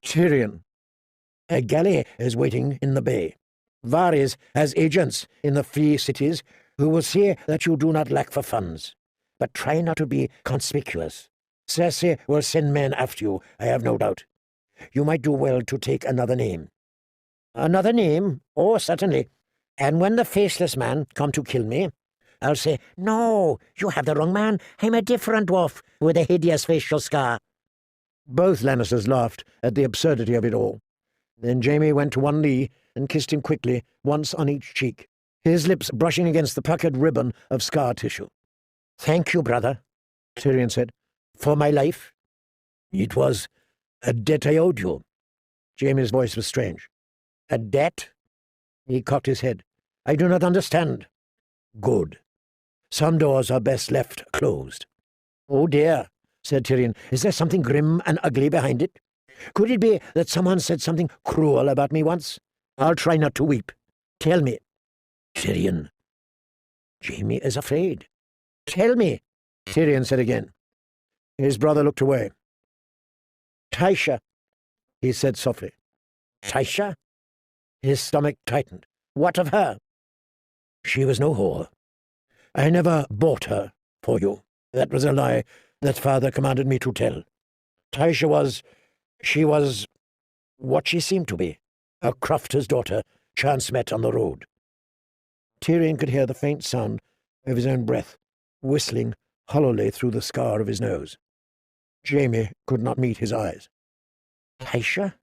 Tyrion. A galley is waiting in the bay. Varys has agents in the free cities who will see that you do not lack for funds. But try not to be conspicuous. Cersei will send men after you, I have no doubt. You might do well to take another name. Another name? Oh, certainly. And when the faceless man come to kill me, I'll say, "No, you have the wrong man. I'm a different dwarf with a hideous facial scar." Both Lannisters laughed at the absurdity of it all. Then Jaime went to one knee and kissed him quickly, once on each cheek, his lips brushing against the puckered ribbon of scar tissue. "Thank you, brother," Tyrion said, "for my life." "It was a debt I owed you." Jaime's voice was strange. "A debt?" He cocked his head. "I do not understand." "Good. Some doors are best left closed." "Oh dear," said Tyrion. "Is there something grim and ugly behind it? Could it be that someone said something cruel about me once? I'll try not to weep. Tell me." "Tyrion." Jaime is afraid. "Tell me," Tyrion said again. His brother looked away. "Tysha," he said softly. "Tysha?" His stomach tightened. "What of her?" "She was no whore. I never bought her for you. That was a lie that father commanded me to tell. Tysha she was what she seemed to be, a crofter's daughter, chance met on the road." Tyrion could hear the faint sound of his own breath, whistling hollowly through the scar of his nose. Jaime could not meet his eyes. Tysha?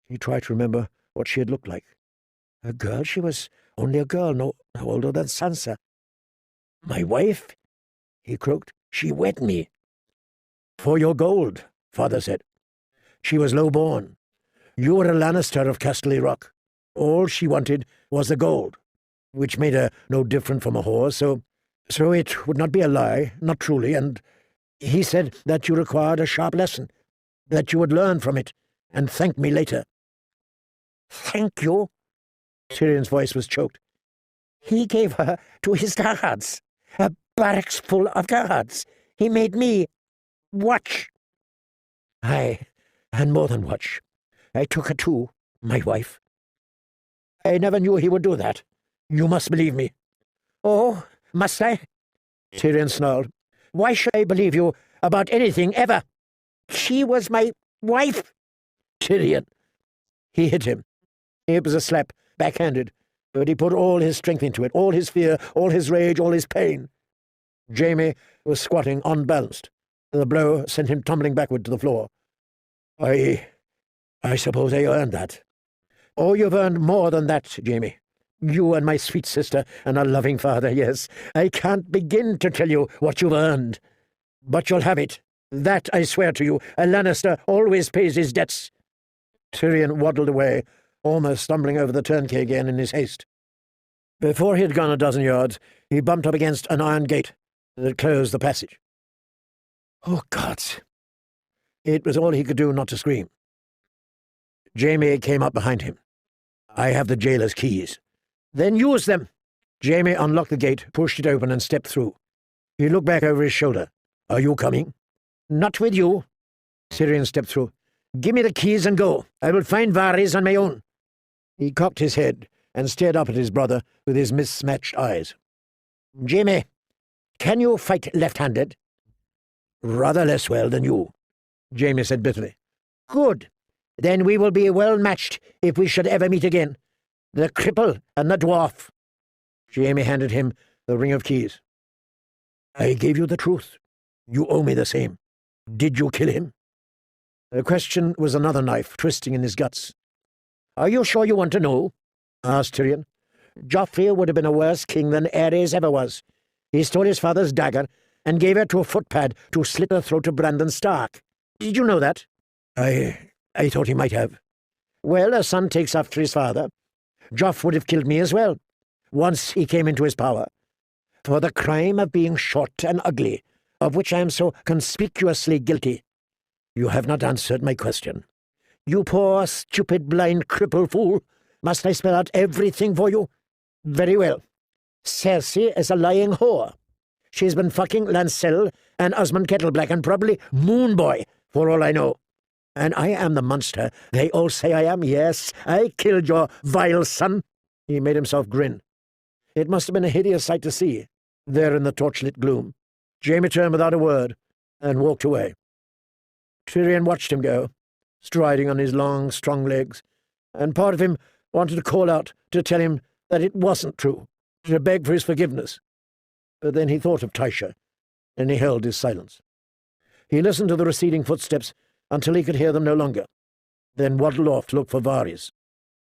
He tried to remember what she had looked like. A girl? She was only a girl, no older than Sansa. "My wife?" he croaked. "She wed me." "For your gold," father said. "She was low-born. You were a Lannister of Casterly Rock. All she wanted was the gold, which made her no different from a whore, so it would not be a lie, not truly, and he said that you required a sharp lesson, that you would learn from it, and thank me later." "Thank you?" Tyrion's voice was choked. "He gave her to his guards, a barracks full of guards. He made me watch." "Aye, and more than watch. I took her too, my wife." "I never knew he would do that. You must believe me." "Oh, must I?" Tyrion snarled. "Why should I believe you about anything, ever? She was my wife." "Tyrion!" He hit him. It was a slap, backhanded, but he put all his strength into it, all his fear, all his rage, all his pain. Jaime was squatting unbalanced. The blow sent him tumbling backward to the floor. I suppose I earned that." "Oh, you've earned more than that, Jaime. You and my sweet sister and a loving father, yes. I can't begin to tell you what you've earned. But you'll have it. That I swear to you. A Lannister always pays his debts." Tyrion waddled away, almost stumbling over the turnkey again in his haste. Before he had gone a dozen yards, he bumped up against an iron gate that closed the passage. "Oh, gods!" It was all he could do not to scream. Jaime came up behind him. "I have the jailer's keys." "Then use them." Jaime unlocked the gate, pushed it open, and stepped through. He looked back over his shoulder. "Are you coming?" "Not with you." Tyrion stepped through. "Give me the keys and go. I will find Varys on my own." He cocked his head and stared up at his brother with his mismatched eyes. "Jaime, can you fight left-handed?" "Rather less well than you," Jaime said bitterly. "Good. Then we will be well matched if we should ever meet again. The cripple and the dwarf." Jaime handed him the ring of keys. "I gave you the truth. You owe me the same. Did you kill him?" The question was another knife twisting in his guts. "Are you sure you want to know?" asked Tyrion. "Joffrey would have been a worse king than Ares ever was. He stole his father's dagger and gave it to a footpad to slit the throat of Brandon Stark. Did you know that?" I thought he might have." "Well, a son takes after his father. Joff would have killed me as well, once he came into his power, for the crime of being short and ugly, of which I am so conspicuously guilty." "You have not answered my question." "You poor, stupid, blind, crippled fool. Must I spell out everything for you? Very well. Cersei is a lying whore. She's been fucking Lancel and Osmond Kettleblack, and probably Moonboy, for all I know. And I am the monster they all say I am. Yes, I killed your vile son." He made himself grin. It must have been a hideous sight to see, there in the torchlit gloom. Jaime turned without a word, and walked away. Tyrion watched him go, striding on his long, strong legs, and part of him wanted to call out to tell him that it wasn't true, to beg for his forgiveness. But then he thought of Tysha, and he held his silence. He listened to the receding footsteps until he could hear them no longer, then waddled off to look for Varys.